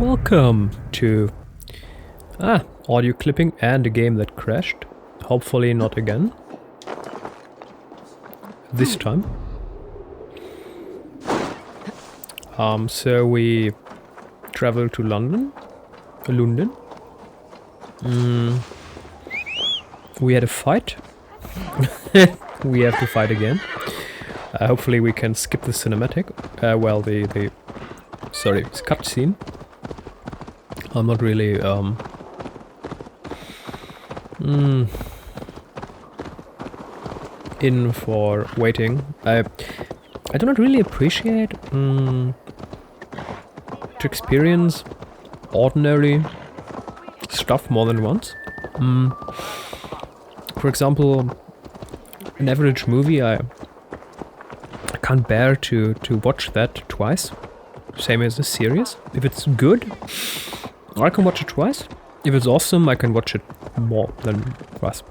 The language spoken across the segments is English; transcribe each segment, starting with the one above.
welcome to audio clipping and a game that crashed. Hopefully not again. This time. So we traveled to London. We had a fight. We have to fight again. Hopefully we can skip the cinematic. It's cutscene. I'm not really in for waiting. I do not really appreciate to experience ordinary stuff more than once. For example, an average movie, I can't bear to watch that twice. Same as a series. If it's good, I can watch it twice. If it's awesome, I can watch it more than twice.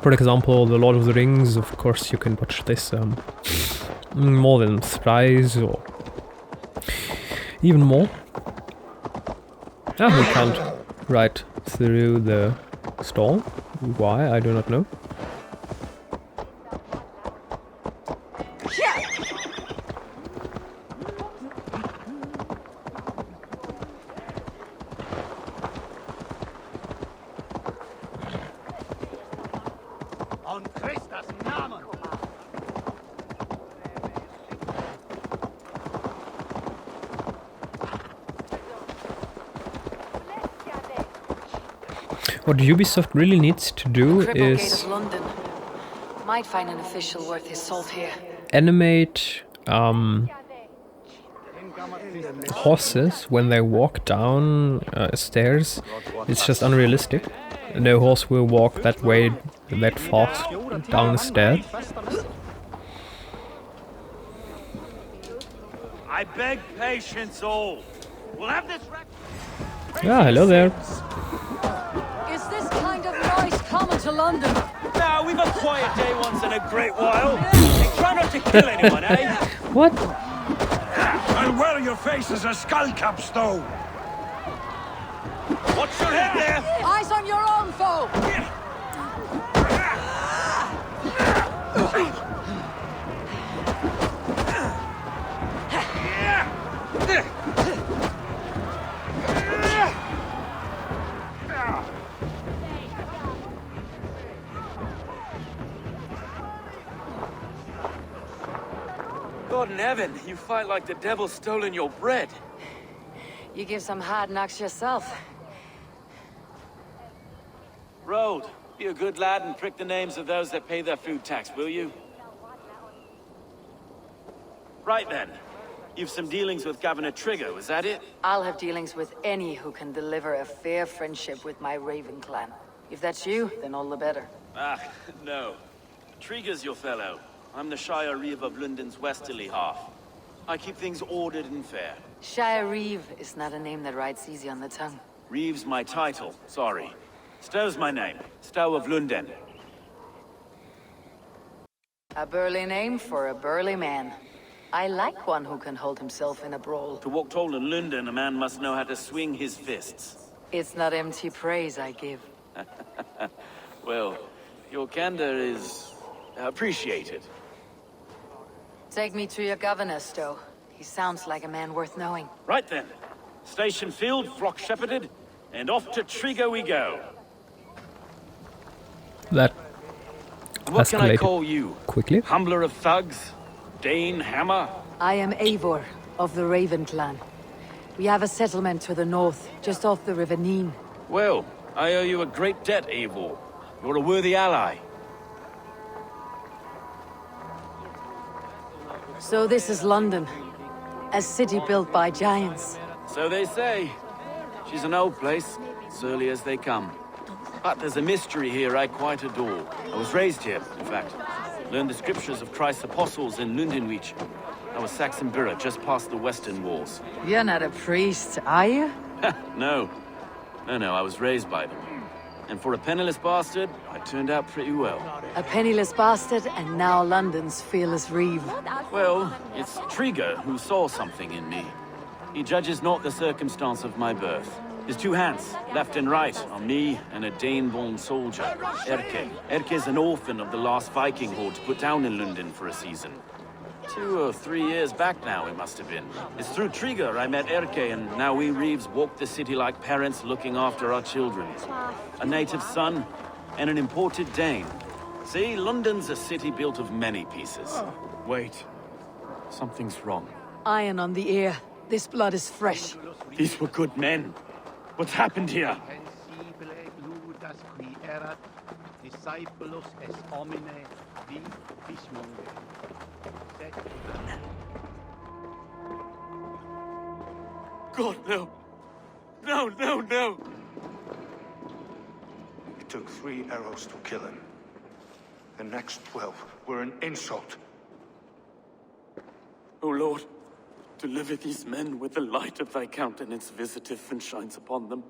For example, The Lord of the Rings, of course, you can watch this more than thrice or even more. We can't ride through the stall. Why? I do not know. What Ubisoft really needs to do is London. Might find an official worth his salt here. Animate horses when they walk down stairs. It's just unrealistic. No horse will walk that way that fast down the stairs. I beg patience all. We'll have this Hello there. Is this kind of noise common to London? Now we've a quiet day once in a great while. Hey, try not to kill anyone, eh? What? I'll wear your face as a skull capstone. Watch your head there. Eyes on your own foe! God in heaven, you fight like the devil's stolen your bread. You give some hard knocks yourself. Road, be a good lad and prick the names of those that pay their food tax, will you? Right then. You've some dealings with Governor Trigger, was that it? I'll have dealings with any who can deliver a fair friendship with my Raven clan. If that's you, then all the better. No. Trigger's your fellow. I'm the Shire Reeve of London's westerly half. I keep things ordered and fair. Shire Reeve is not a name that rides easy on the tongue. Reeve's my title, sorry. Stow's my name. Stow of London. A burly name for a burly man. I like one who can hold himself in a brawl. To walk tall in London, a man must know how to swing his fists. It's not empty praise I give. Well, your candor is appreciated. Take me to your governor, Stow. He sounds like a man worth knowing. Right then. Station filled, flock shepherded, and off to Trigger we go. That What can I escalated call you? quickly. Humbler of thugs? Dane Hammer? I am Eivor, of the Raven clan. We have a settlement to the north, just off the River Neen. Well, I owe you a great debt, Eivor. You're a worthy ally. So this is London. A city built by giants. So they say. She's an old place, surly as they come. But there's a mystery here I quite adore. I was raised here, in fact. Learned the scriptures of Christ's apostles in Lundenwich. I was Saxon Borough, just past the western walls. You're not a priest, are you? No. No, I was raised by them. And for a penniless bastard, I turned out pretty well. A penniless bastard, and now London's fearless reeve. Well, it's Trigger who saw something in me. He judges not the circumstance of my birth. His two hands, left and right, are me and a Dane-born soldier, Erke. Erke is an orphan of the last Viking horde put down in London for a season. 2 or 3 years back now, it must have been. It's through Trigger I met Erke, and now we Reeves walk the city like parents looking after our children. A native son and an imported Dane. See, London's a city built of many pieces. Oh, wait. Something's wrong. Iron on the ear. This blood is fresh. These were good men. What's happened here? God, no. No, no, no. It took 3 arrows to kill him. The next 12 were an insult. O Lord, deliver these men with the light of thy countenance visiteth and shines upon them.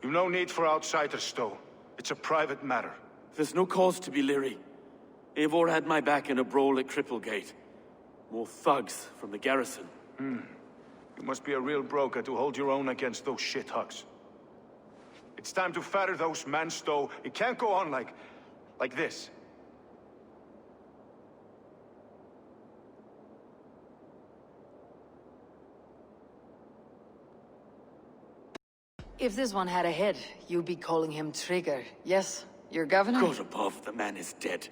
You've no need for outsiders, Stowe. It's a private matter. There's no cause to be leery. Eivor had my back in a brawl at Cripplegate. More thugs from the garrison. You must be a real broker to hold your own against those shithugs. It's time to fetter those men, Stowe. It can't go on like this. If this one had a head, you'd be calling him Trigger. Yes, your governor? God above, the man is dead.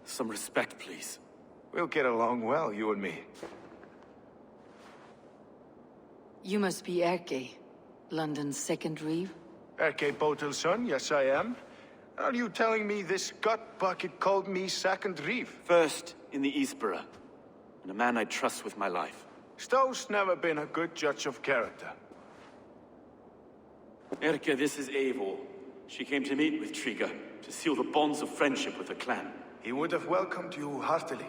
Some respect, please. We'll get along well, you and me. You must be Erke, London's second Reeve. Erke Botel's son, yes I am. Are you telling me this gut bucket called me second Reeve? First in the Eastborough, and a man I trust with my life. Stowe's never been a good judge of character. Erke, this is Eivor. She came to meet with Trigger, to seal the bonds of friendship with the clan. He would have welcomed you heartily.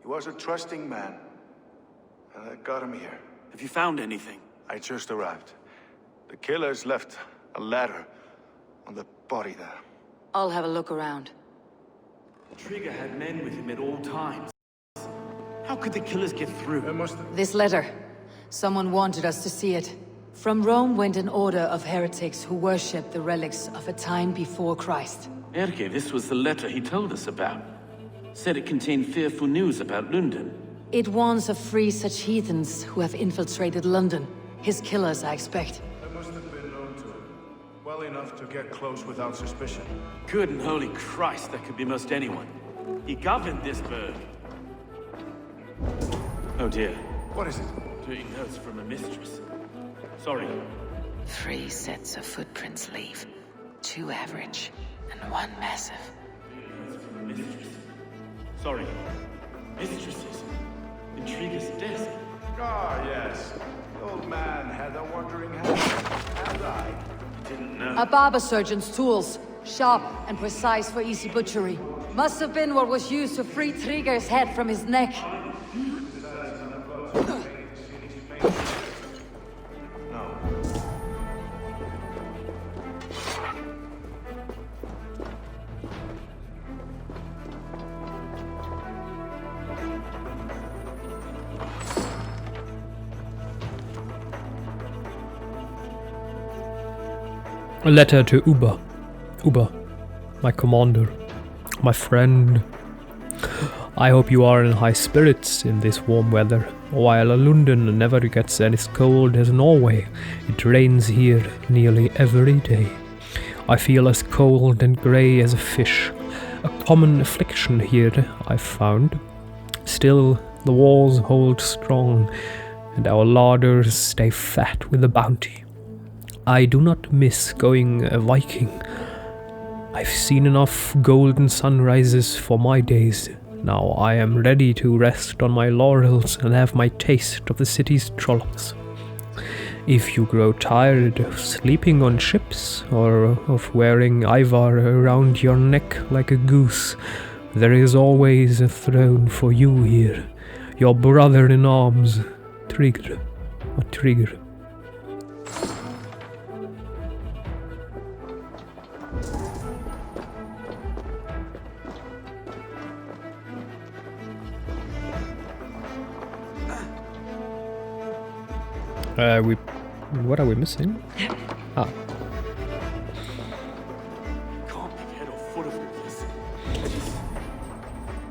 He was a trusting man, and I got him here. Have you found anything? I just arrived. The killers left a ladder on the body there. I'll have a look around. Trigger had men with him at all times. How could the killers get through? There must have... This letter. Someone wanted us to see it. From Rome went an order of heretics who worshipped the relics of a time before Christ. Erke, this was the letter he told us about. Said it contained fearful news about London. It warns of 3 such heathens who have infiltrated London. His killers, I expect. There must have been known to him. Well enough to get close without suspicion. Good and holy Christ, that could be most anyone. He governed this bird. Oh dear. What is it? Doing notes from a mistress. Sorry. 3 sets of footprints leave. 2 average, and 1 massive. Mistress. Sorry. Mistresses. Intriguous desk. Ah, yes. The old man had a wandering hand. And I Didn't know. A barber surgeon's tools. Sharp and precise for easy butchery. Must have been what was used to free Trigger's head from his neck. A letter to Uber. Uber, my commander, my friend. I hope you are in high spirits in this warm weather. While London never gets as cold as Norway, it rains here nearly every day. I feel as cold and grey as a fish, a common affliction here, I've found. Still, the walls hold strong, and our larders stay fat with the bounty. I do not miss going a Viking. I've seen enough golden sunrises for my days. Now I am ready to rest on my laurels and have my taste of the city's trollops. If you grow tired of sleeping on ships or of wearing ivar around your neck like a goose, there is always a throne for you here. Your brother in arms, Trigger. Or Trigger. What are we missing? Ah. Can't make head or foot of all this.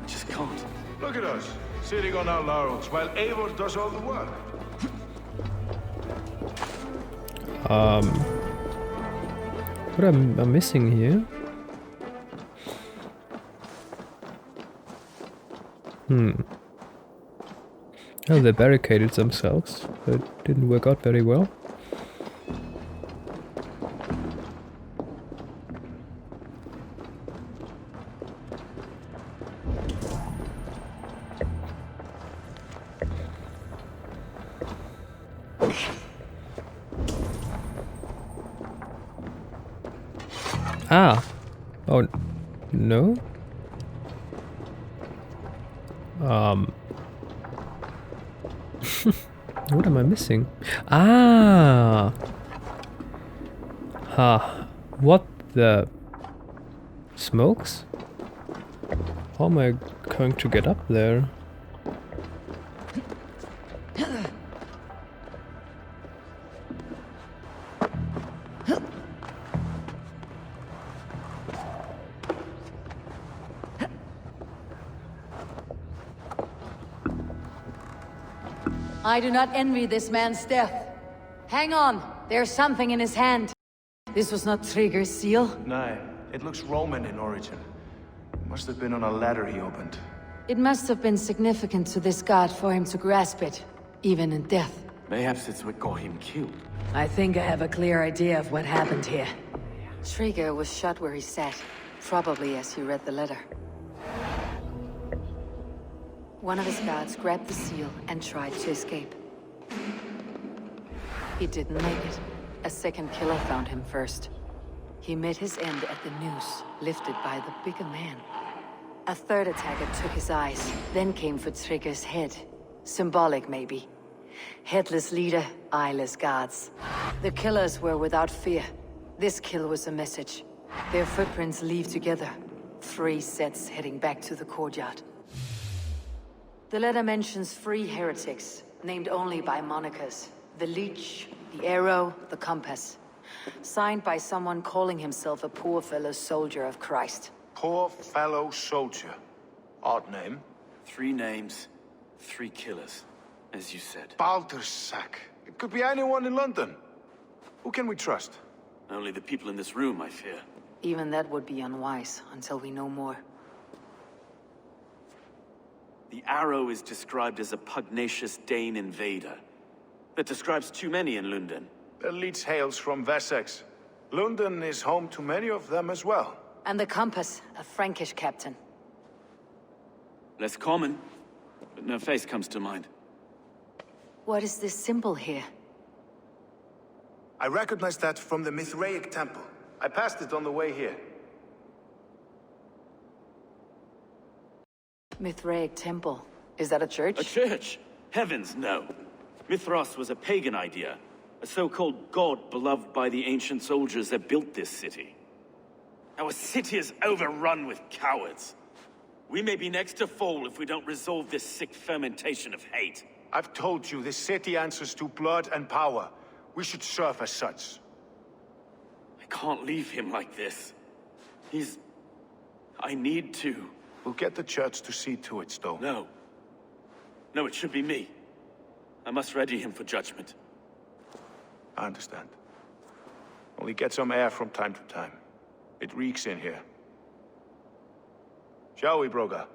Just can't. Look at us, sitting on our laurels while Eivor does all the work. What am I missing here? Oh, they barricaded themselves. That didn't work out very well. Ah! Oh, no? What am I missing? Ah! What the... Smokes? How am I going to get up there? I do not envy this man's death. Hang on, there's something in his hand. This was not Trigger's seal. Nah, it looks Roman in origin. Must have been on a ladder he opened. It must have been significant to this god for him to grasp it, even in death. Mayhaps it's what got him killed. I think I have a clear idea of what happened here. Trigger was shot where he sat, probably as he read the letter. One of his guards grabbed the seal and tried to escape. He didn't make it. A second killer found him first. He met his end at the noose, lifted by the bigger man. A third attacker took his eyes, then came for Trigger's head. Symbolic, maybe. Headless leader, eyeless guards. The killers were without fear. This kill was a message. Their footprints leave together. 3 sets heading back to the courtyard. The letter mentions 3 heretics, named only by monikers. The Leech, the Arrow, the Compass. Signed by someone calling himself a poor fellow soldier of Christ. Poor fellow soldier. Odd name. 3 names, 3 killers, as you said. Baldersack. It could be anyone in London. Who can we trust? Only the people in this room, I fear. Even that would be unwise, until we know more. The Arrow is described as a pugnacious Dane invader. That describes too many in London. The Leech hails from Wessex. London is home to many of them as well. And the Compass, a Frankish captain. Less common, but no face comes to mind. What is this symbol here? I recognize that from the Mithraic temple. I passed it on the way here. Mithraic temple. Is that a church? A church? Heavens, no. Mithras was a pagan idea. A so-called god beloved by the ancient soldiers that built this city. Our city is overrun with cowards. We may be next to fall if we don't resolve this sick fermentation of hate. I've told you, this city answers to blood and power. We should serve as such. I can't leave him like this. I need to. We'll get the church to see to it, Stowe. No. No, it should be me. I must ready him for judgment. I understand. Only get some air from time to time. It reeks in here. Shall we, Broga?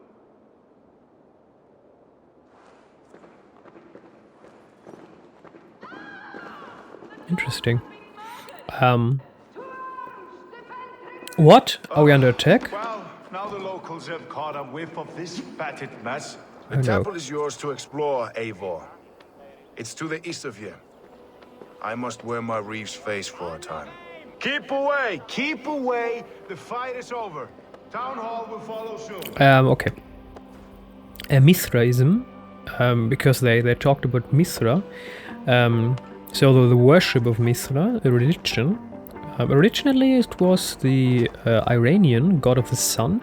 Interesting. What? Are we under attack? Well, now the locals have caught a whiff of this fatted mess. Oh, The no. temple is yours to explore, Eivor. It's to the east of here. I must wear my Reeve's face for a time. Keep away! Keep away! The fight is over. Town Hall will follow soon. Okay. Mithraism, because they talked about Mithra. So the worship of Mithra, a religion. Originally it was the Iranian god of the sun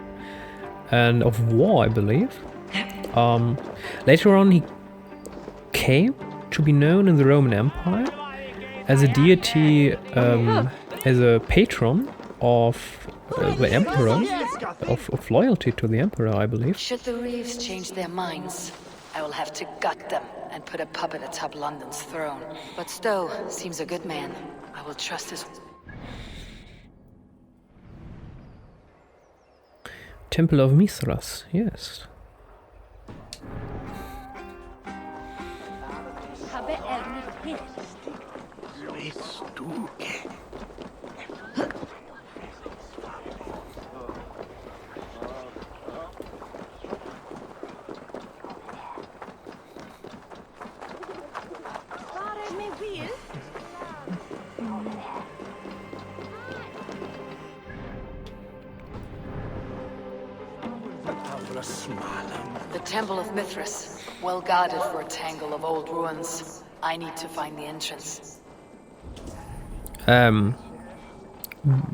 and of war, I believe. Later on he came to be known in the Roman Empire as a deity, as a patron of the emperor, of loyalty to the emperor, I believe. Should the Reeves change their minds, I will have to gut them and put a puppet atop London's throne. But Stowe seems a good man. I will trust his... Temple of Mithras, yes. The Temple of Mithras, well guarded for a tangle of old ruins. I need to find the entrance.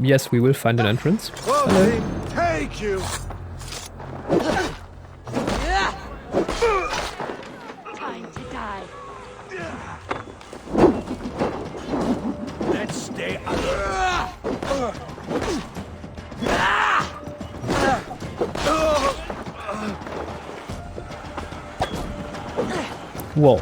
Yes, we will find an entrance. Hello. Take you! Time to die. Let's stay Whoa.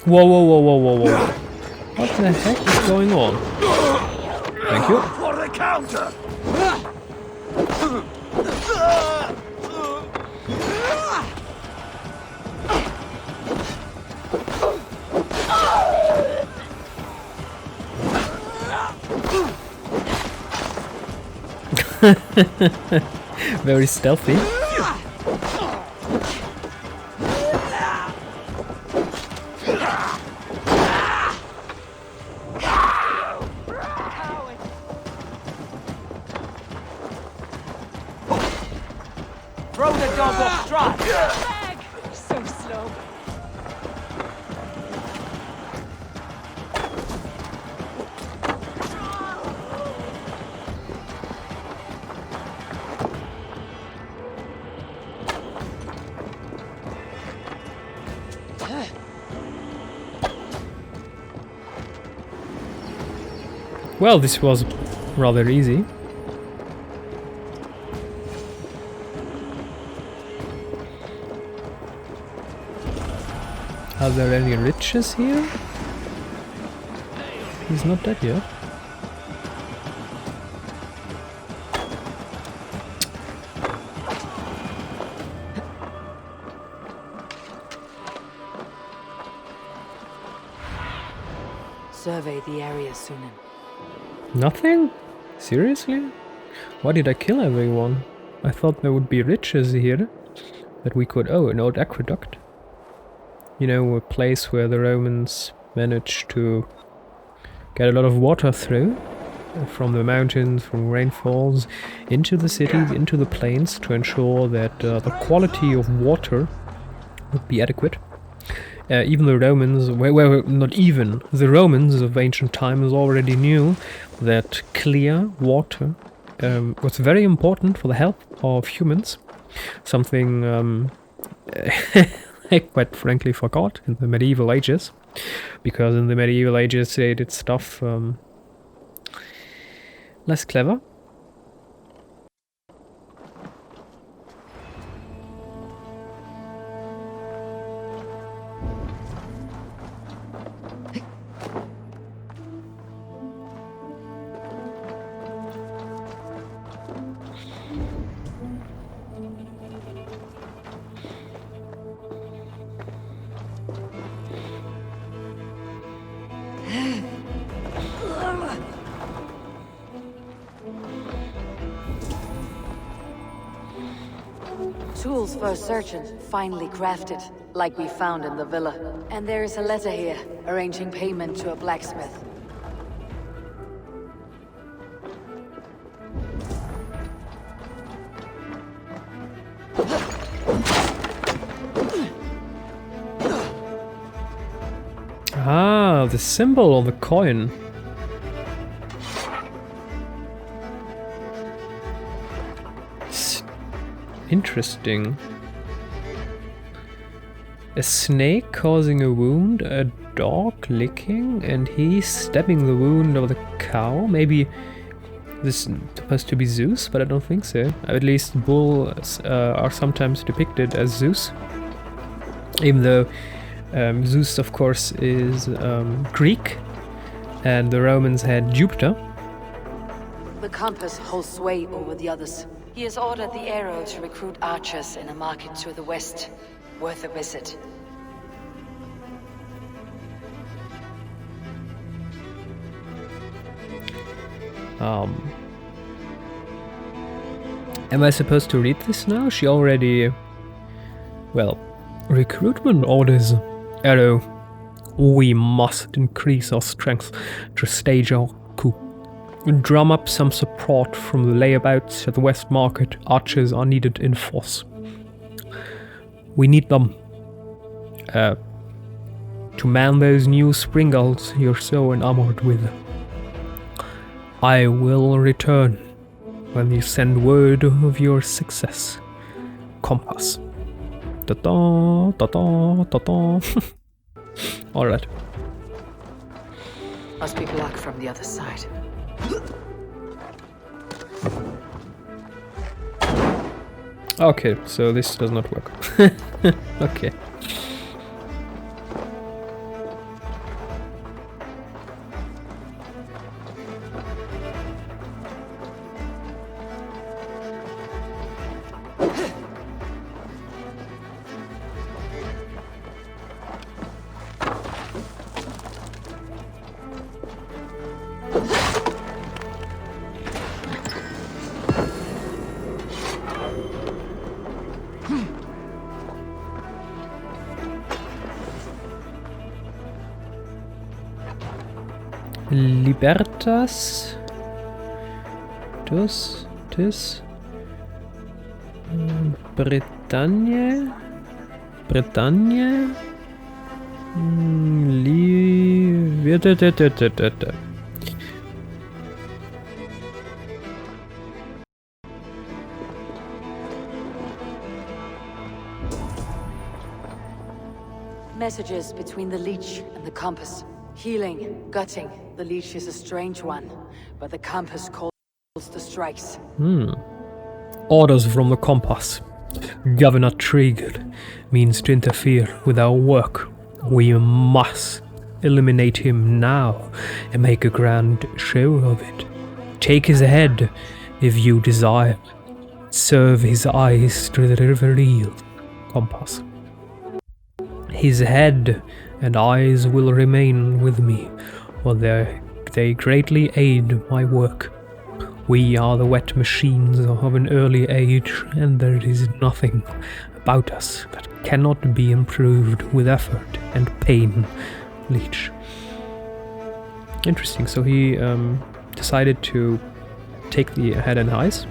Whoa, whoa, whoa, whoa, whoa, whoa. What the heck is going on? Thank you. for the counter! Very stealthy. Throw the dog off stride! So slow. Well, this was rather easy. Are there any riches here? He's not dead yet. Survey the area, Sunan. Nothing? Seriously? Why did I kill everyone? I thought there would be riches here that we could... Oh, an old aqueduct. You know, a place where the Romans managed to get a lot of water through from the mountains, from rainfalls, into the cities, into the plains, to ensure that the quality of water would be adequate. Even the Romans, well, not even, the Romans of ancient times already knew that clear water was very important for the health of humans. Something I quite frankly forgot in the medieval ages, because in the medieval ages they did stuff less clever. Tools for a surgeon, finely crafted, like we found in the villa. And there is a letter here, arranging payment to a blacksmith. the symbol on the coin. Interesting. A snake causing a wound, a dog licking, and he's stabbing the wound of the cow. Maybe this is supposed to be Zeus, but I don't think so. At least bulls are sometimes depicted as Zeus. Even though Zeus, of course, is Greek, and the Romans had Jupiter. The compass holds sway over the others. He has ordered the arrow to recruit archers in a market to the west. Worth a visit. Am I supposed to read this now? She already... Well, recruitment orders. Arrow. We must increase our strength to stage our coup. Drum up some support from the layabouts at the West Market. Archers are needed in force. We need them to man those new springulls you're so enamored with. I will return when you send word of your success. Compass. Ta-da, ta-da, ta-da. Alright. Must be blocked from the other side. Okay, so this does not work. Okay. Libertas. Tis. Bretagne. Messages between the leech and the compass. Healing, gutting. The leech is a strange one, but the compass calls the strikes. Orders from the compass. Governor Trigger means to interfere with our work. We must eliminate him now and make a grand show of it. Take his head if you desire. Serve his eyes to the reveal. Compass. His head and eyes will remain with me, for they greatly aid my work. We are the wet machines of an early age, and there is nothing about us that cannot be improved with effort and pain. Leech. Interesting, so he decided to take the head and eyes.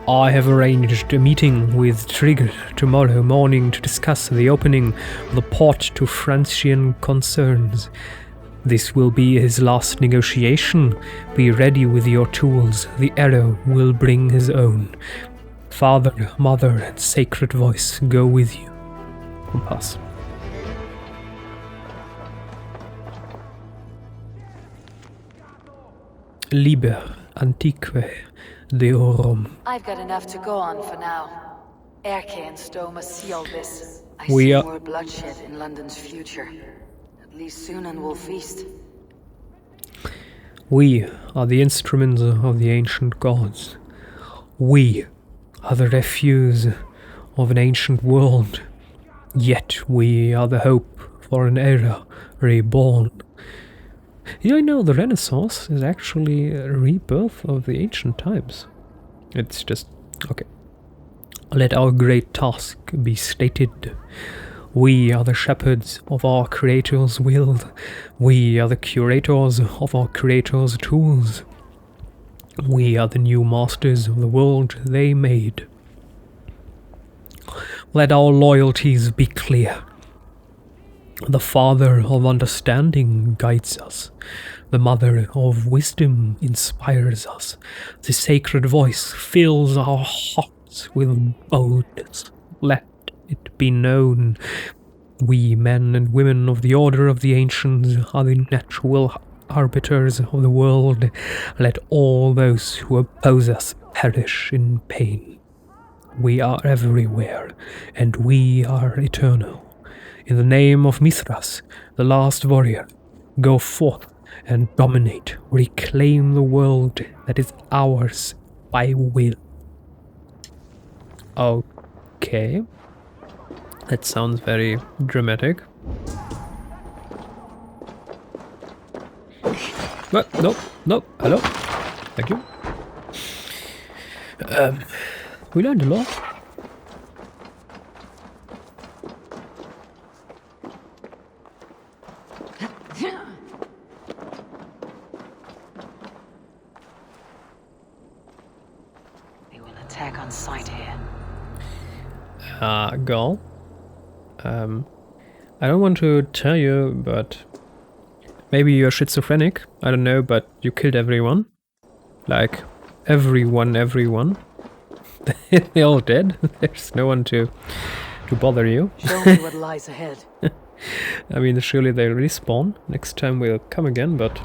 I have arranged a meeting with Trigger tomorrow morning to discuss the opening of the port to Francian concerns. This will be his last negotiation. Be ready with your tools. The arrow will bring his own. Father, Mother, and Sacred Voice go with you. Compass. Liber antique deorum. I've got enough to go on for now. Erke and Stowe must see all this. I We see are- more bloodshed in London's future. At least Sunan will feast. We are the instruments of the ancient gods. We are the refuse of an ancient world. Yet we are the hope for an era reborn. Yeah, I know the Renaissance is actually a rebirth of the ancient times. It's just... okay. Let our great task be stated. We are the shepherds of our Creator's will. We are the curators of our Creator's tools. We are the new masters of the world they made. Let our loyalties be clear. The father of understanding guides us. The mother of wisdom inspires us. The sacred voice fills our hearts with boldness. Let it be known, we men and women of the Order of the Ancients are the natural arbiters of the world. Let all those who oppose us perish in pain. We are everywhere, and we are eternal. In the name of Mithras, the last warrior, go forth and dominate, reclaim the world that is ours by will. Okay. That sounds very dramatic. What? No, hello? Thank you. We learned a lot. They will attack on sight here. Girl. I don't want to tell you, but maybe you're schizophrenic. I don't know, but you killed everyone. Like, everyone. They're all dead. There's no one to bother you. Show me what lies ahead. I mean, surely they'll respawn. Next time we'll come again, but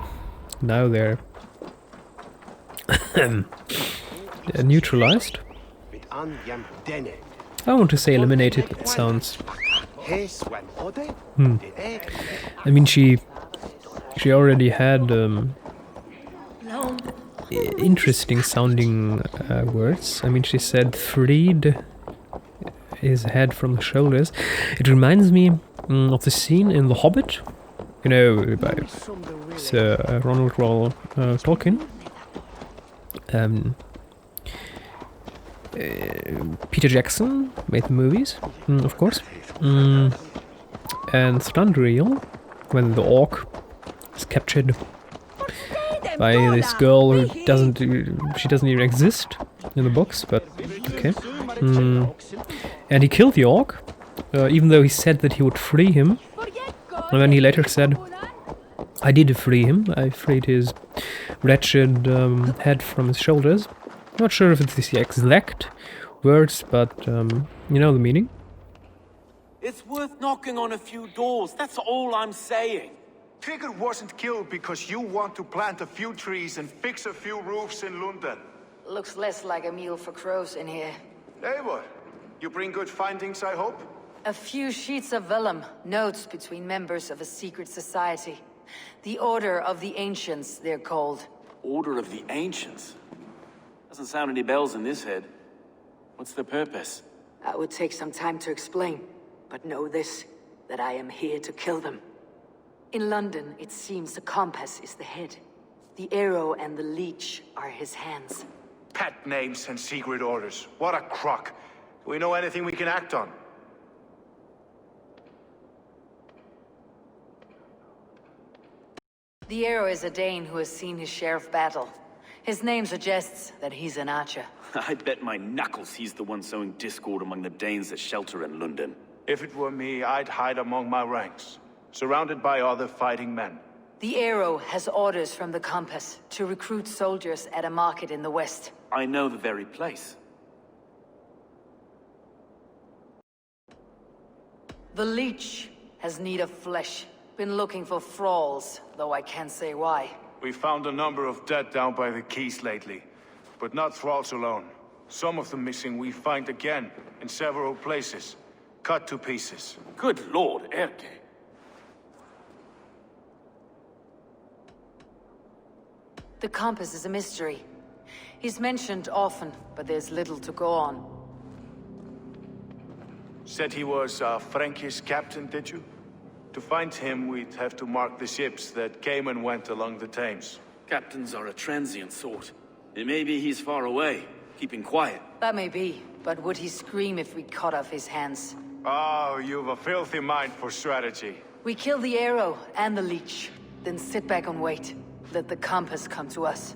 now they're they're neutralized. I want to say eliminated, but it sounds... I mean, she already had interesting sounding words. I mean, she said freed his head from the shoulders. It reminds me of the scene in The Hobbit, you know, by Sir Ronald Tolkien. Peter Jackson made the movies, of course, and Thranduil, when the orc is captured by this girl who doesn't even exist in the books, but okay. And he killed the orc, even though he said that he would free him, and then he later said, I did free him, I freed his wretched head from his shoulders. Not sure if it's the exact words, but you know the meaning. It's worth knocking on a few doors, that's all I'm saying. Trigger wasn't killed because you want to plant a few trees and fix a few roofs in London. Looks less like a meal for crows in here. Hey, what? You bring good findings, I hope? A few sheets of vellum, notes between members of a secret society. The Order of the Ancients, they're called. Order of the Ancients? Doesn't sound any bells in this head. What's the purpose? That would take some time to explain, but know this, that I am here to kill them. In London, it seems the compass is the head. The arrow and the leech are his hands. Pet names and secret orders. What a crock. Do we know anything we can act on? The arrow is a Dane who has seen his share of battle. His name suggests that he's an archer. I'd bet my knuckles he's the one sowing discord among the Danes that shelter in London. If it were me, I'd hide among my ranks, surrounded by other fighting men. The arrow has orders from the compass to recruit soldiers at a market in the west. I know the very place. The leech has need of flesh. Been looking for thralls, though I can't say why. We found a number of dead down by the quays lately, but not thralls alone. Some of the missing we find again in several places, cut to pieces. Good lord, Erke. The compass is a mystery. He's mentioned often, but there's little to go on. Said he was a Frankish captain, did you? To find him, we'd have to mark the ships that came and went along the Thames. Captains are a transient sort. It may be he's far away, keeping quiet. That may be, but would he scream if we cut off his hands? Oh, you've a filthy mind for strategy. We kill the arrow and the leech, then sit back and wait. Let the compass come to us.